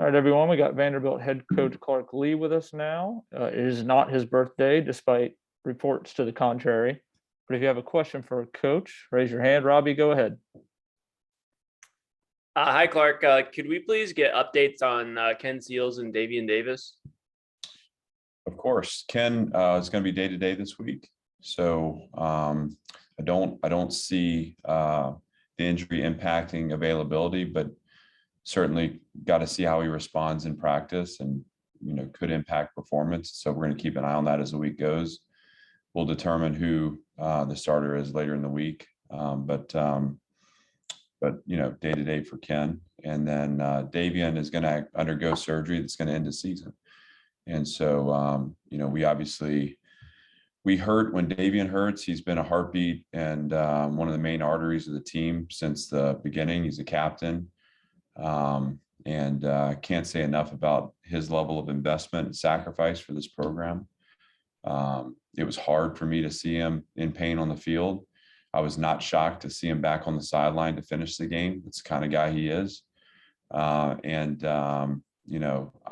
All right, everyone, we got Vanderbilt head coach Clark Lee with us now. It is not his birthday, despite reports to the contrary. But if you have a question for a coach, raise your hand. Robbie, go ahead. Hi, Clark. Could we please get updates on Ken Seals and Davian Davis? Of course, Ken is going to be day-to-day this week. So I don't see the injury impacting availability, but certainly got to see how he responds in practice and, could impact performance. So we're going to keep an eye on that as the week goes. We'll determine who the starter is later in the week. But day-to-day for Ken. And then Davian is going to undergo surgery that's going to end the season. And so, we hurt when Davian hurts. He's been a heartbeat and one of the main arteries of the team since the beginning. He's a captain. Can't say enough about his level of investment and sacrifice for this program. It was hard for me to see him in pain on the field. I was not shocked to see him back on the sideline to finish the game. That's the kind of guy he is. I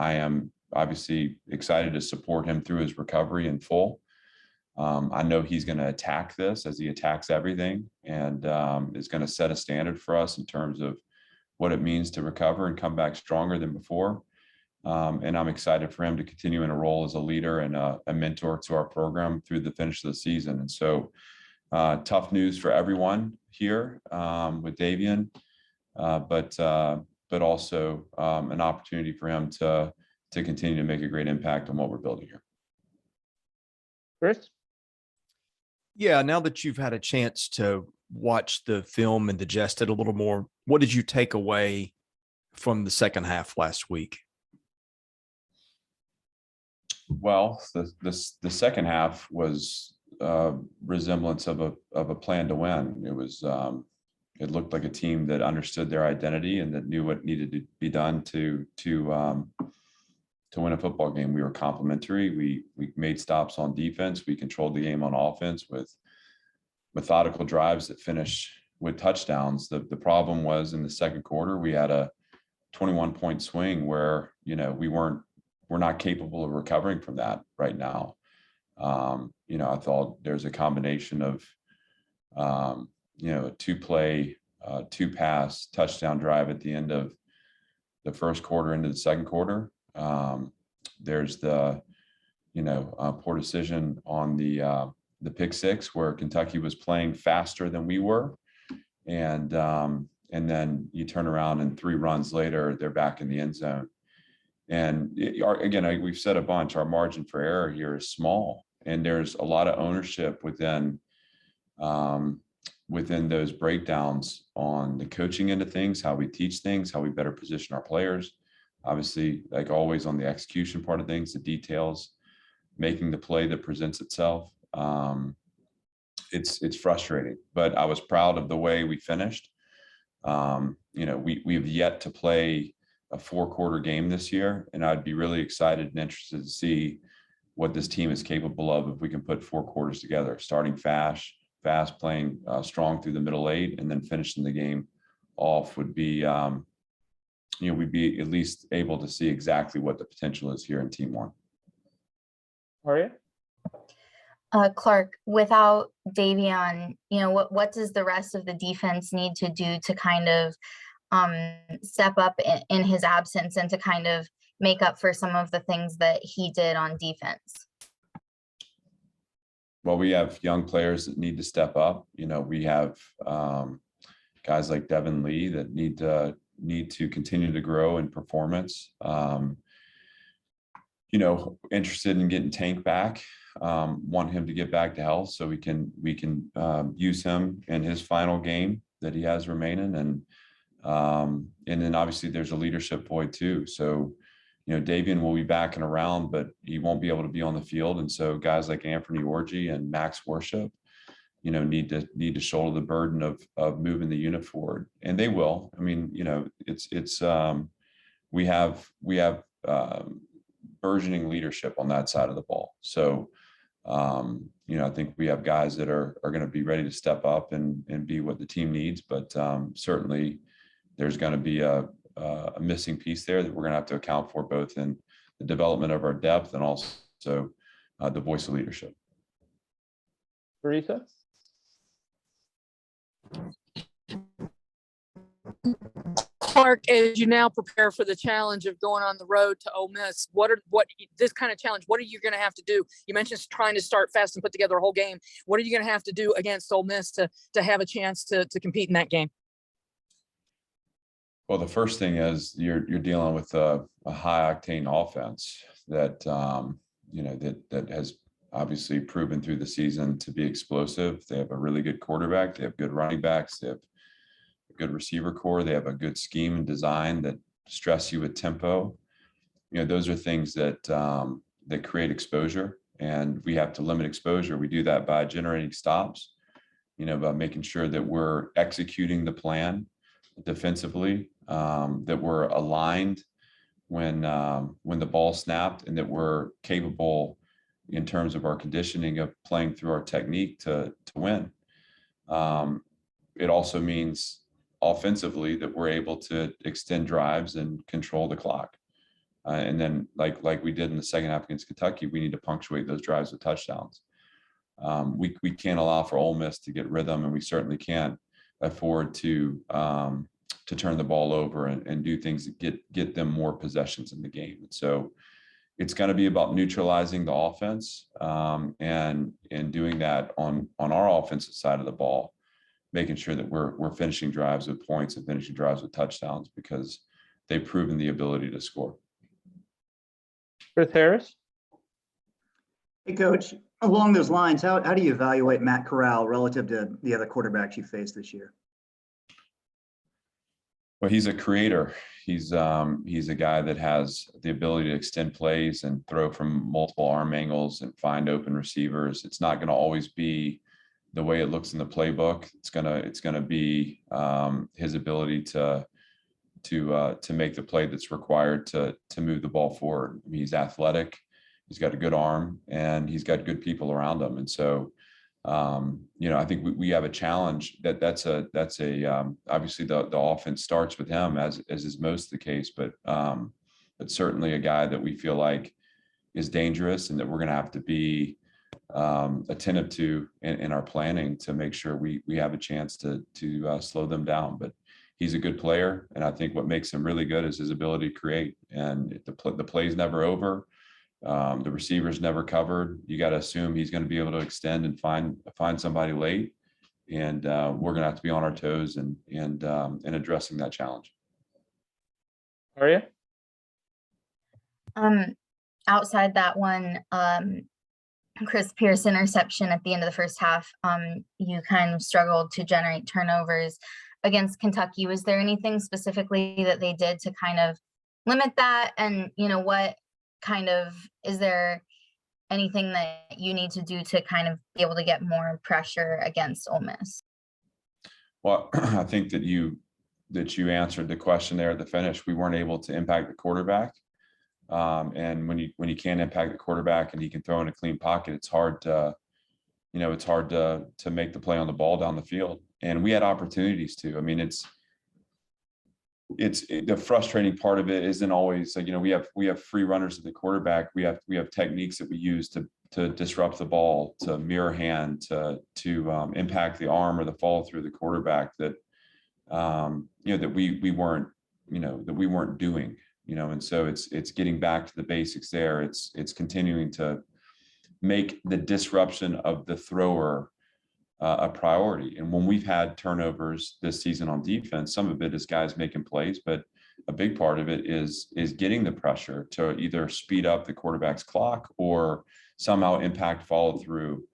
am obviously excited to support him through his recovery in full. I know he's going to attack this as he attacks everything, and is going to set a standard for us in terms of what it means to recover and come back stronger than before. And I'm excited for him to continue in a role as a leader and a mentor to our program through the finish of the season. And so tough news for everyone here with Davian, but also an opportunity for him to continue to make a great impact on what we're building here. Chris? Yeah, now that you've had a chance to watch the film and digest it a little more, what did you take away from the second half last week? Well, the second half was resemblance of a plan to win. It was it looked like a team that understood their identity and that knew what needed to be done to win a football game. We were complementary. We made stops on defense. We controlled the game on offense with methodical drives that finished with touchdowns. The problem was in the second quarter, we had a 21-point swing where, we're not capable of recovering from that right now. I thought there's a combination of, a two-play, two-pass touchdown drive at the end of the first quarter into the second quarter. There's the, poor decision on the pick six where Kentucky was playing faster than we were. And then you turn around and 3 runs later, they're back in the end zone. And we've said a bunch, our margin for error here is small, and there's a lot of ownership within those breakdowns on the coaching end of things, how we teach things, how we better position our players. Obviously, like always on the execution part of things, the details, making the play that presents itself. It's frustrating, but I was proud of the way we finished. We've yet to play a 4-quarter game this year, and I'd be really excited and interested to see what this team is capable of if we can put 4 quarters together, starting fast, playing strong through the middle 8, and then finishing the game off would be, we'd be at least able to see exactly what the potential is here in Team 1. Aria? Clark, without Davian, what does the rest of the defense need to do to kind of step up in his absence and to kind of make up for some of the things that he did on defense? Well, we have young players that need to step up. We have guys like Devin Lee that need to continue to grow in performance. Interested in getting Tank back. Want him to get back to health so we can use him in his final game that he has remaining. And then obviously there's a leadership void too. So, Davian will be back and around, but he won't be able to be on the field. And so guys like Anthony Orji and Max Worship, need to shoulder the burden of moving the unit forward, and they will. I mean, we have burgeoning leadership on that side of the ball. So, I think we have guys that are going to be ready to step up and be what the team needs, but certainly there's going to be a a missing piece there that we're going to have to account for, both in the development of our depth and also the voice of leadership. Teresa? Clark, as you now prepare for the challenge of going on the road to Ole Miss, what this kind of challenge, what are you going to have to do? You mentioned trying to start fast and put together a whole game. What are you going to have to do against Ole Miss to have a chance to compete in that game? Well, the first thing is you're dealing with a high octane offense that that has obviously proven through the season to be explosive. They have a really good quarterback. They have good running backs. They have a good receiver core. They have a good scheme and design that stress you with tempo. Those are things that that create exposure, and we have to limit exposure. We do that by generating stops, by making sure that we're executing the plan defensively, that we're aligned when the ball snapped, and that we're capable in terms of our conditioning of playing through our technique to win. It also means offensively that we're able to extend drives and control the clock. And then like we did in the second half against Kentucky, we need to punctuate those drives with touchdowns. We can't allow for Ole Miss to get rhythm, and we certainly can't afford to turn the ball over and do things that get them more possessions in the game. And so it's going to be about neutralizing the offense, and doing that on our offensive side of the ball, making sure that we're finishing drives with points and finishing drives with touchdowns, because they've proven the ability to score. Chris Harris? Hey, Coach, along those lines, how do you evaluate Matt Corral relative to the other quarterbacks you faced this year? Well, he's a creator. He's a guy that has the ability to extend plays and throw from multiple arm angles and find open receivers. It's not going to always be the way it looks in the playbook. It's gonna be his ability to make the play that's required to move the ball forward. I mean, he's athletic. He's got a good arm, and he's got good people around him. And so, I think we have a challenge that's obviously the offense starts with him, as is most the case, but certainly a guy that we feel like is dangerous, and that we're going to have to be attentive to in our planning to make sure we have a chance to slow them down. But he's a good player, and I think what makes him really good is his ability to create. And the play's never over. The receiver's never covered. You got to assume he's going to be able to extend and find somebody late, and we're going to have to be on our toes and addressing that challenge. Aria? Outside that one, Chris Pierce interception at the end of the first half, you kind of struggled to generate turnovers against Kentucky. Was there anything specifically that they did to kind of limit that? And what kind of, is there anything that you need to do to kind of be able to get more pressure against Ole Miss? Well, I think that you answered the question there at the finish. We weren't able to impact the quarterback. And when you can't impact the quarterback and he can throw in a clean pocket, it's hard to make the play on the ball down the field. And we had opportunities to. I mean, it's the frustrating part of it isn't always like, we have free runners at the quarterback. We have techniques that we use to disrupt the ball, to mirror hand, to impact the arm or the follow through the quarterback that that we weren't doing. And so it's getting back to the basics there. It's continuing to make the disruption of the thrower a priority. And when we've had turnovers this season on defense, some of it is guys making plays, but a big part of it is getting the pressure to either speed up the quarterback's clock or somehow impact follow through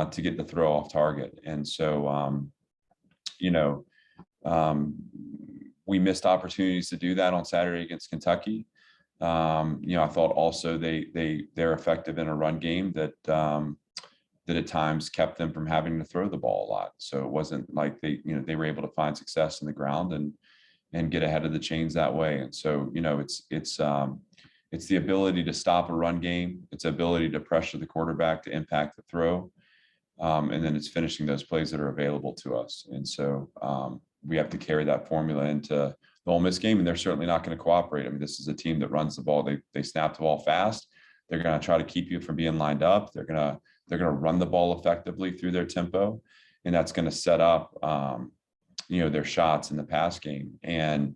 to get the throw off target. And so, we missed opportunities to do that on Saturday against Kentucky. I thought also they're effective in a run game that at times kept them from having to throw the ball a lot. So it wasn't like they were able to find success in the ground and get ahead of the chains that way. And so, it's the ability to stop a run game. It's the ability to pressure the quarterback to impact the throw. And then it's finishing those plays that are available to us. And so we have to carry that formula into the Ole Miss game, and they're certainly not going to cooperate. I mean, this is a team that runs the ball. They snap the ball fast. They're going to try to keep you from being lined up. They're going to run the ball effectively through their tempo, and that's going to set up their shots in the pass game. And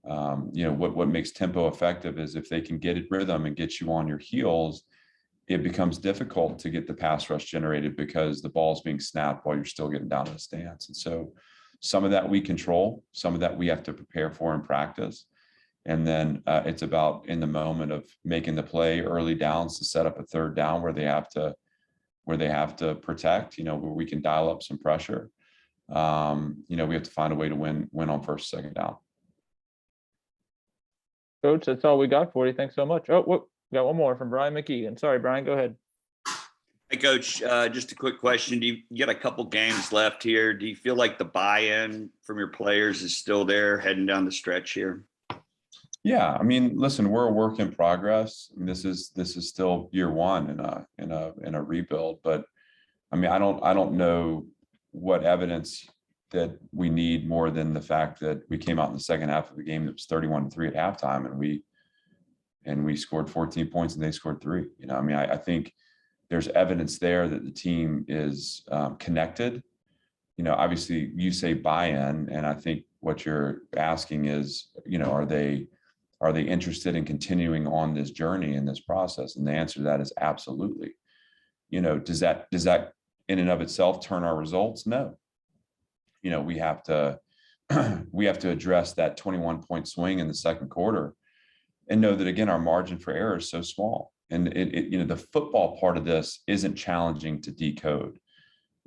what makes tempo effective is if they can get it rhythm and get you on your heels, it becomes difficult to get the pass rush generated because the ball's being snapped while you're still getting down in the stance. And so some of that we control, some of that we have to prepare for in practice. And then it's about in the moment of making the play early downs to set up a third down where they have to protect, where we can dial up some pressure. We have to find a way to win on first, second down. Coach, that's all we got for you. Thanks so much. Oh, whoop, got one more from Brian McKeegan. Sorry, Brian, go ahead. Hey, Coach, just a quick question. You got a couple games left here. Do you feel like the buy-in from your players is still there heading down the stretch here? Yeah, I mean, listen, we're a work in progress. I mean, this is still year one in a rebuild. But I mean, I don't know what evidence that we need more than the fact that we came out in the second half of the game that was 31-3 at halftime, and we scored 14 points and they scored 3. I mean, I think there's evidence there that the team is connected. Obviously you say buy-in, and I think what you're asking is, are they interested in continuing on this journey in this process? And the answer to that is absolutely. Does that in and of itself turn our results? No. We have to address that 21-point swing in the second quarter and know that, again, our margin for error is so small. And the football part of this isn't challenging to decode.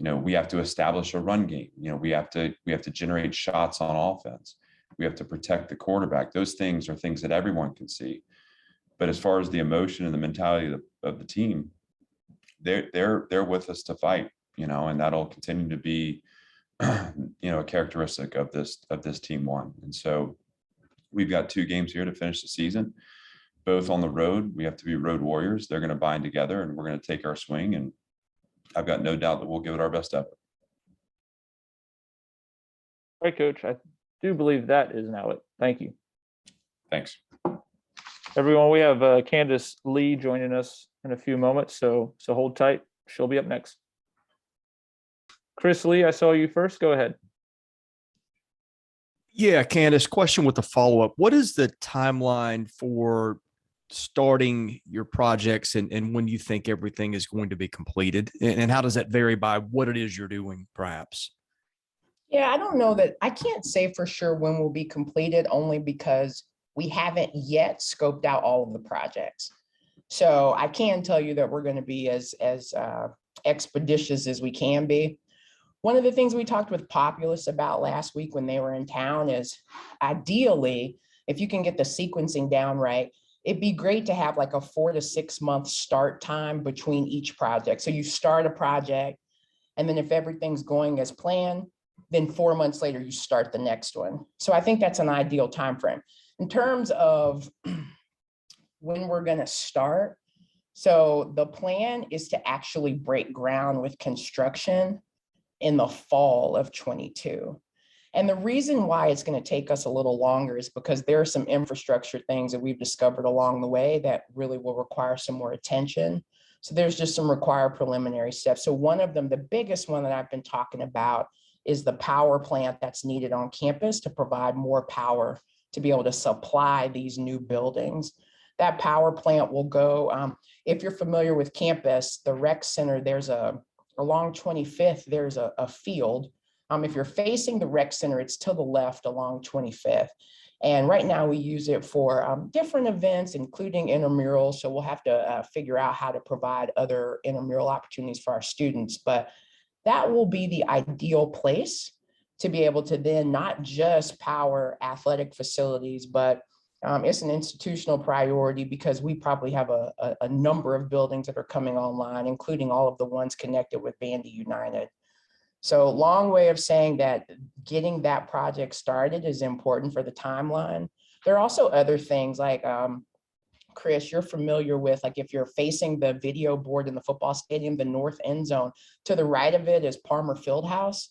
We have to establish a run game. We have to generate shots on offense. We have to protect the quarterback. Those things are things that everyone can see. But as far as the emotion and the mentality of the team, they're with us to fight, and that'll continue to be, a characteristic of this team one. And so we've got 2 games here to finish the season, both on the road. We have to be road warriors. They're going to bind together, and we're going to take our swing. And I've got no doubt that we'll give it our best effort. All right, Coach. I do believe that is now it. Thank you. Thanks. Everyone, we have Candice Lee joining us in a few moments, so hold tight. She'll be up next. Chris Lee, I saw you first. Go ahead. Yeah, Candice, question with a follow-up. What is the timeline for starting your projects and when you think everything is going to be completed? And how does that vary by what it is you're doing, perhaps? Yeah, I don't know that I can't say for sure when we'll be completed, only because we haven't yet scoped out all of the projects. So I can tell you that we're going to be as expeditious as we can be. One of the things we talked with Populous about last week when they were in town is, ideally, if you can get the sequencing down right, it'd be great to have like a 4 to 6 month start time between each project. So you start a project, and then if everything's going as planned, then 4 months later, you start the next one. So I think that's an ideal time frame. In terms of when we're going to start, so the plan is to actually break ground with construction in the fall of 22. And the reason why it's going to take us a little longer is because there are some infrastructure things that we've discovered along the way that really will require some more attention. So there's just some required preliminary steps. So one of them, the biggest one that I've been talking about, is the power plant that's needed on campus to provide more power to be able to supply these new buildings. That power plant will go, if you're familiar with campus, the rec center, along 25th, there's a field. If you're facing the rec center, it's to the left along 25th. And right now we use it for different events, including intramurals. So we'll have to figure out how to provide other intramural opportunities for our students. But that will be the ideal place to be able to then not just power athletic facilities, but it's an institutional priority because we probably have a number of buildings that are coming online, including all of the ones connected with Vandy United. So long way of saying that getting that project started is important for the timeline. There are also other things like, Chris, you're familiar with, like if you're facing the video board in the football stadium, the north end zone, to the right of it is Palmer Fieldhouse.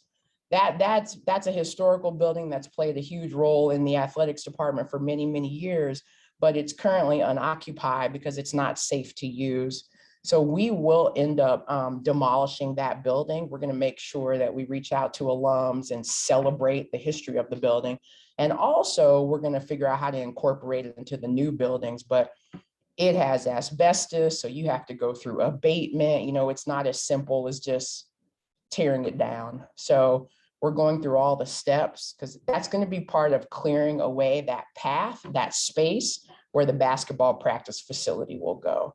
that's a historical building that's played a huge role in the athletics department for many, many years, but it's currently unoccupied because it's not safe to use. So we will end up demolishing that building. We're going to make sure that we reach out to alums and celebrate the history of the building. And also we're going to figure out how to incorporate it into the new buildings, but it has asbestos. So you have to go through abatement. You know, it's not as simple as just tearing it down. So we're going through all the steps because that's going to be part of clearing away that path, that space where the basketball practice facility will go.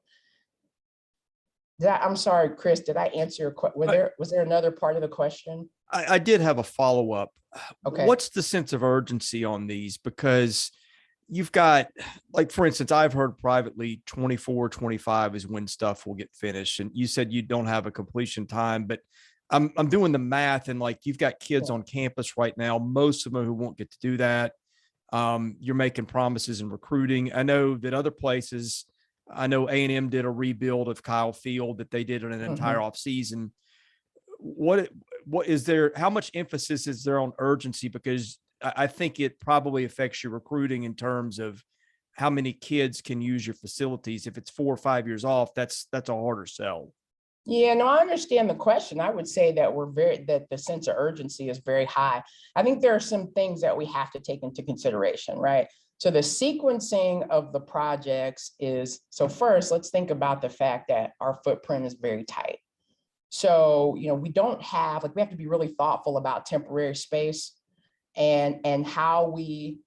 I'm sorry, Chris, did I answer your question? Was there another part of the question? I did have a follow-up. Okay. What's the sense of urgency on these? Because you've got, like, for instance, I've heard privately 24, 25 is when stuff will get finished. And you said you don't have a completion time, but I'm doing the math, and like, you've got kids on campus right now, most of them who won't get to do that. You're making promises in recruiting. I know that other places, I know A&M did a rebuild of Kyle Field that they did in an entire off season. What is there? How much emphasis is there on urgency? Because I think it probably affects your recruiting in terms of how many kids can use your facilities. If it's 4 or 5 years off, that's a harder sell. Yeah, no, I understand the question. I would say that that the sense of urgency is very high. I think there are some things that we have to take into consideration, right? So the sequencing of the projects is, so first, let's think about the fact that our footprint is very tight. So, you know, we don't have, like, we have to be really thoughtful about temporary space and how we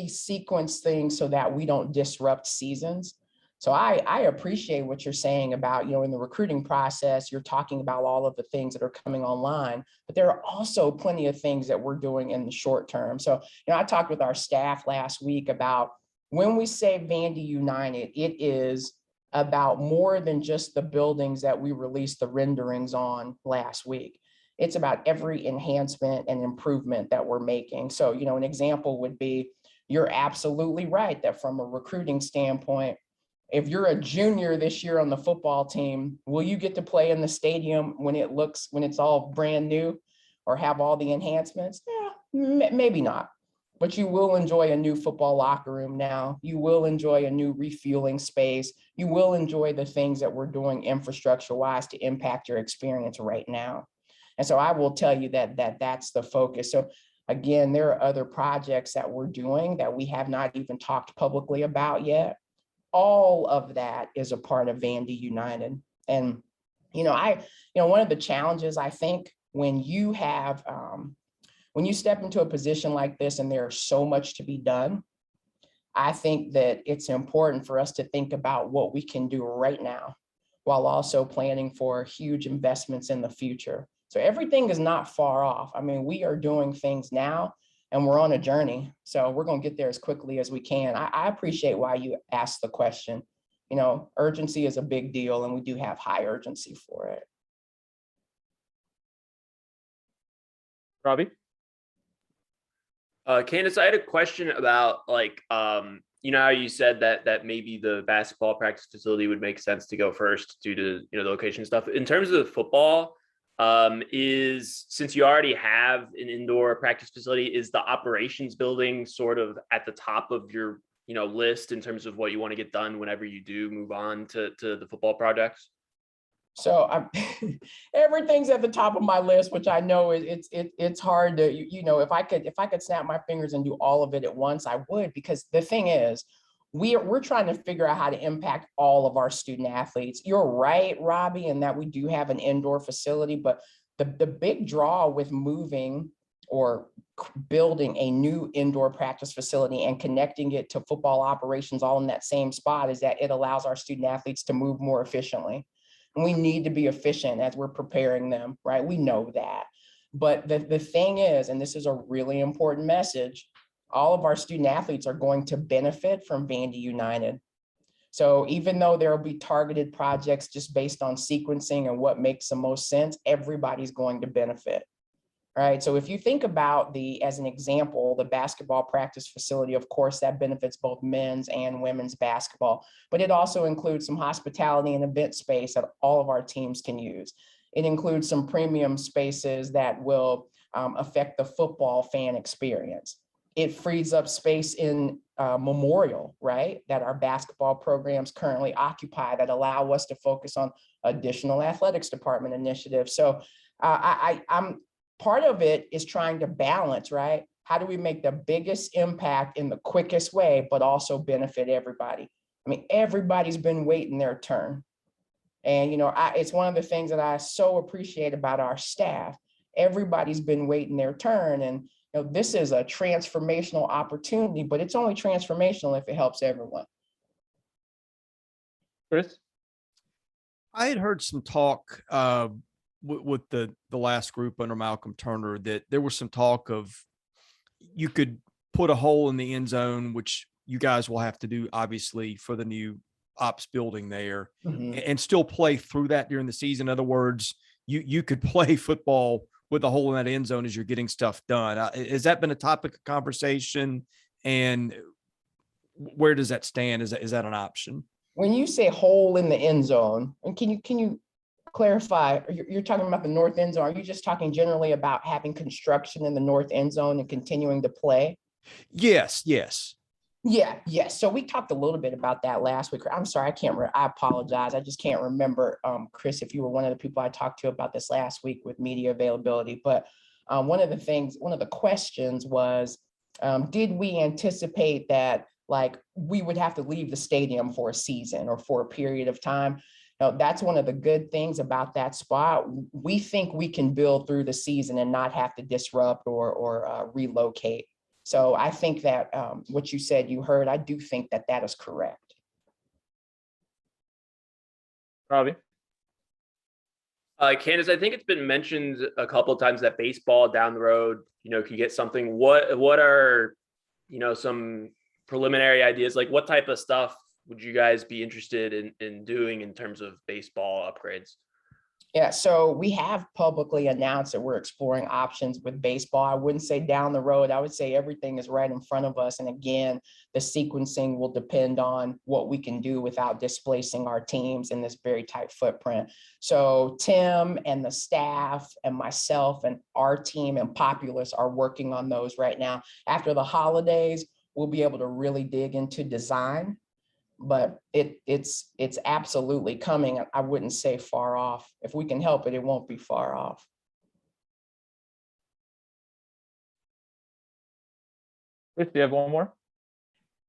sequence things so that we don't disrupt seasons. So I appreciate what you're saying about, you know, in the recruiting process, you're talking about all of the things that are coming online, but there are also plenty of things that we're doing in the short term. So, you know, I talked with our staff last week about when we say Vandy United, it is about more than just the buildings that we released the renderings on last week. It's about every enhancement and improvement that we're making. So, you know, an example would be, you're absolutely right that from a recruiting standpoint, if you're a junior this year on the football team, will you get to play in the stadium when it's all brand new or have all the enhancements? Yeah, maybe not, but you will enjoy a new football locker room now. You will enjoy a new refueling space. You will enjoy the things that we're doing infrastructure wise to impact your experience right now. And so I will tell you that's the focus. So again, there are other projects that we're doing that we have not even talked publicly about yet. All of that is a part of Vandy United. And, you know, one of the challenges, I think, when you have, when you step into a position like this and there's so much to be done, I think that it's important for us to think about what we can do right now while also planning for huge investments in the future. So everything is not far off. I mean, we are doing things now and we're on a journey. So we're going to get there as quickly as we can. I appreciate why you asked the question. You know, urgency is a big deal and we do have high urgency for it. Robbie? Candice, I had a question about, like, you know how you said that maybe the basketball practice facility would make sense to go first due to, you know, the location stuff. In terms of the football, since you already have an indoor practice facility, is the operations building sort of at the top of your, you know, list in terms of what you want to get done whenever you do move on to the football projects? So everything's at the top of my list, which I know it's hard to, you know, if I could snap my fingers and do all of it at once, I would, because the thing is, we're trying to figure out how to impact all of our student athletes. You're right, Robbie, in that we do have an indoor facility, but the big draw with moving or building a new indoor practice facility and connecting it to football operations all in that same spot is that it allows our student athletes to move more efficiently. And we need to be efficient as we're preparing them, right? We know that. But the thing is, and this is a really important message, all of our student athletes are going to benefit from Vandy United. So even though there will be targeted projects just based on sequencing and what makes the most sense, everybody's going to benefit, right? So if you think about as an example, the basketball practice facility, of course, that benefits both men's and women's basketball, but it also includes some hospitality and event space that all of our teams can use. It includes some premium spaces that will affect the football fan experience. It frees up space in Memorial, right, that our basketball programs currently occupy that allow us to focus on additional athletics department initiatives. So I'm part of it is trying to balance, right? How do we make the biggest impact in the quickest way, but also benefit everybody? I mean, everybody's been waiting their turn. And, it's one of the things that I so appreciate about our staff. Everybody's been waiting their turn. And, this is a transformational opportunity, but it's only transformational if it helps everyone. Chris? I had heard some talk with the last group under Malcolm Turner that there was some talk of you could put a hole in the end zone, which you guys will have to do, obviously, for the new ops building there, and still play through that during the season. In other words, you could play football with a hole in that end zone as you're getting stuff done. Has that been a topic of conversation? And where does that stand? Is that an option? When you say hole in the end zone, and can you clarify, you're talking about the north end zone? Are you just talking generally about having construction in the north end zone and continuing to play? Yes. Yeah, yes. So we talked a little bit about that last week. I'm sorry, I apologize. I just can't remember, Chris, if you were one of the people I talked to about this last week with media availability. But one of the questions was, did we anticipate that we would have to leave the stadium for a season or for a period of time? Now, that's one of the good things about that spot. We think we can build through the season and not have to disrupt or relocate. So I think that what you said, you heard, I do think that is correct. Robbie? Candice, I think it's been mentioned a couple of times that baseball down the road, could get something. What are, some preliminary ideas? Like, what type of stuff would you guys be interested in doing in terms of baseball upgrades? Yeah, so we have publicly announced that we're exploring options with baseball. I wouldn't say down the road. I would say everything is right in front of us. And again, the sequencing will depend on what we can do without displacing our teams in this very tight footprint. So Tim and the staff and myself and our team and Populous are working on those right now. After the holidays, we'll be able to really dig into design. But it's absolutely coming. I wouldn't say far off. If we can help it, it won't be far off. Chris, do you have one more?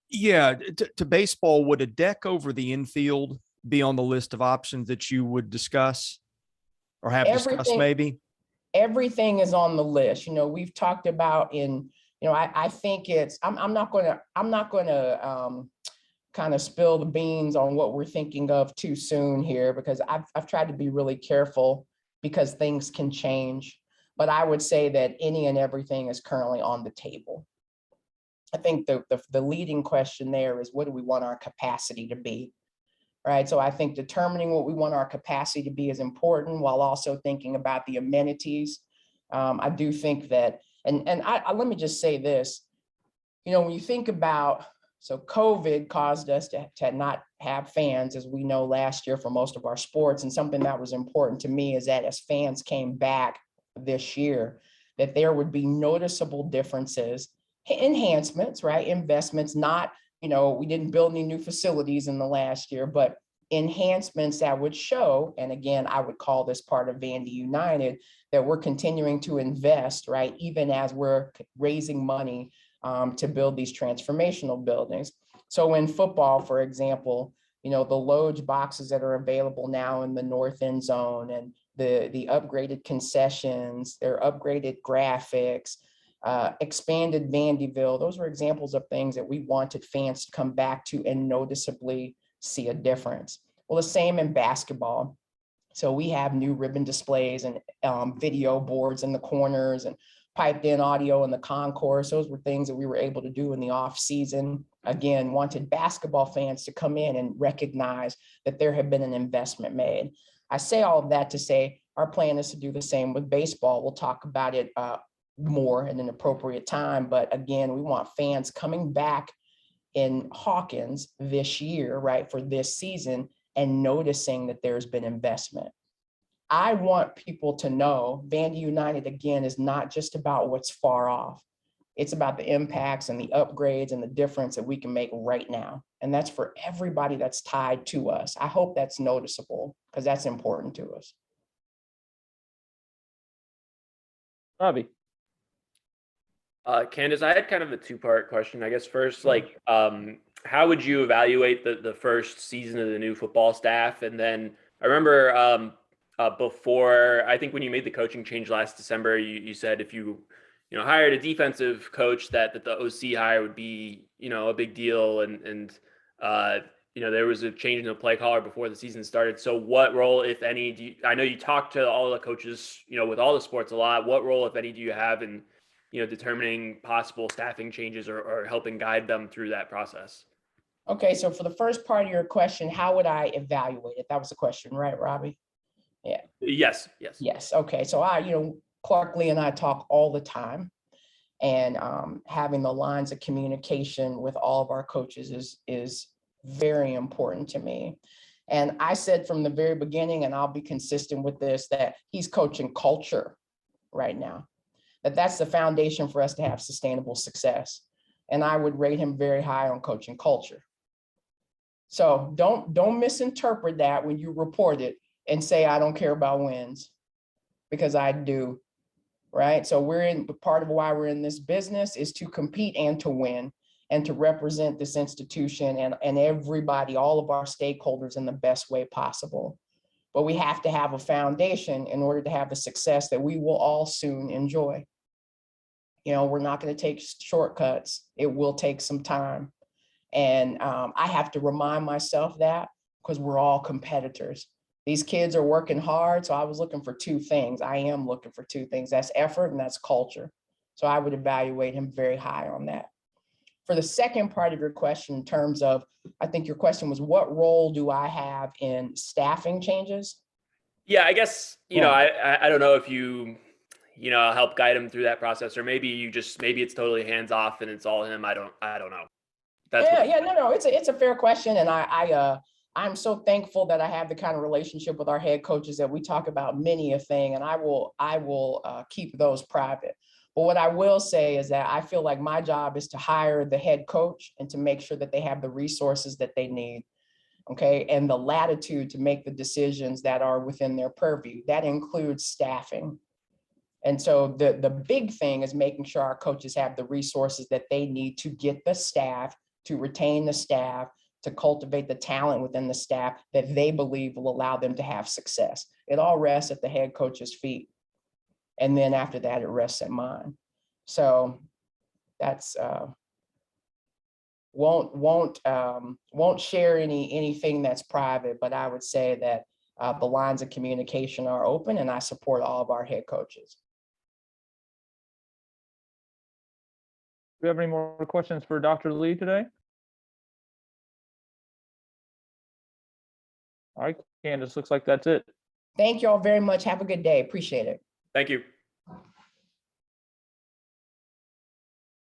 Yeah, to baseball, would a deck over the infield be on the list of options that you would discuss or have discussed maybe? Everything is on the list. We've talked about I think I'm not going to kind of spill the beans on what we're thinking of too soon here, because I've tried to be really careful because things can change. But I would say that any and everything is currently on the table. I think the leading question there is, what do we want our capacity to be? Right. So I think determining what we want our capacity to be is important, while also thinking about the amenities. I do think that, and let me just say this, when you think about, so COVID caused us to not have fans, as we know, last year for most of our sports. And something that was important to me is that as fans came back this year, that there would be noticeable differences, enhancements, right? Investments, not, we didn't build any new facilities in the last year, but enhancements that would show, and again, I would call this part of Vandy United, that we're continuing to invest, right? Even as we're raising money to build these transformational buildings. So in football, for example, the loge boxes that are available now in the north end zone, and the upgraded concessions, their upgraded graphics, expanded Vandyville, those were examples of things that we wanted fans to come back to and noticeably see a difference. Well, the same in basketball. So we have new ribbon displays and video boards in the corners and piped in audio in the concourse. Those were things that we were able to do in the off season. Again, wanted basketball fans to come in and recognize that there had been an investment made. I say all of that to say our plan is to do the same with baseball. We'll talk about it more at an appropriate time. But again, we want fans coming back in Hawkins this year, right, for this season, and noticing that there's been investment. I want people to know Vandy United, again, is not just about what's far off. It's about the impacts and the upgrades and the difference that we can make right now. And that's for everybody that's tied to us. I hope that's noticeable because that's important to us. Robbie. Candice, I had kind of a two-part question. I guess first, like, how would you evaluate the first season of the new football staff? And then I remember before, I think when you made the coaching change last December, you said if you hired a defensive coach that the OC hire would be, a big deal. And there was a change in the play caller before the season started. So what role, if any, I know you talk to all the coaches, with all the sports a lot. What role, if any, do you have in determining possible staffing changes or helping guide them through that process? Okay, so for the first part of your question, how would I evaluate it? That was the question, right, Robbie? Yeah. Yes. Yes. Okay. So Clark Lee and I talk all the time, and having the lines of communication with all of our coaches is very important to me. And I said from the very beginning, and I'll be consistent with this, that he's coaching culture right now. That's the foundation for us to have sustainable success. And I would rate him very high on coaching culture. So don't misinterpret that when you report it and say, I don't care about wins, because I do, right? So part of why we're in this business is to compete and to win and to represent this institution and everybody, all of our stakeholders in the best way possible. But we have to have a foundation in order to have the success that we will all soon enjoy. We're not going to take shortcuts. It will take some time. And I have to remind myself that because we're all competitors. These kids are working hard. So I was looking for two things. I am looking for two things. That's effort and that's culture. So I would evaluate him very high on that. For the second part of your question, in terms of, I think your question was, what role do I have in staffing changes? Yeah, I guess, Yeah. I don't know if you help guide him through that process, or maybe it's totally hands off and it's all him. I don't know. No, it's a fair question. And I'm so thankful that I have the kind of relationship with our head coaches that we talk about many a thing, and I will keep those private. But what I will say is that I feel like my job is to hire the head coach and to make sure that they have the resources that they need, okay, and the latitude to make the decisions that are within their purview. That includes staffing. And so the big thing is making sure our coaches have the resources that they need to get the staff, to retain the staff, to cultivate the talent within the staff that they believe will allow them to have success. It all rests at the head coach's feet. And then after that, it rests at mine. So that's won't share anything that's private, but I would say that the lines of communication are open, and I support all of our head coaches. Do we have any more questions for Dr. Lee today? All right, Candice, looks like that's it. Thank you all very much. Have a good day. Appreciate it. Thank you.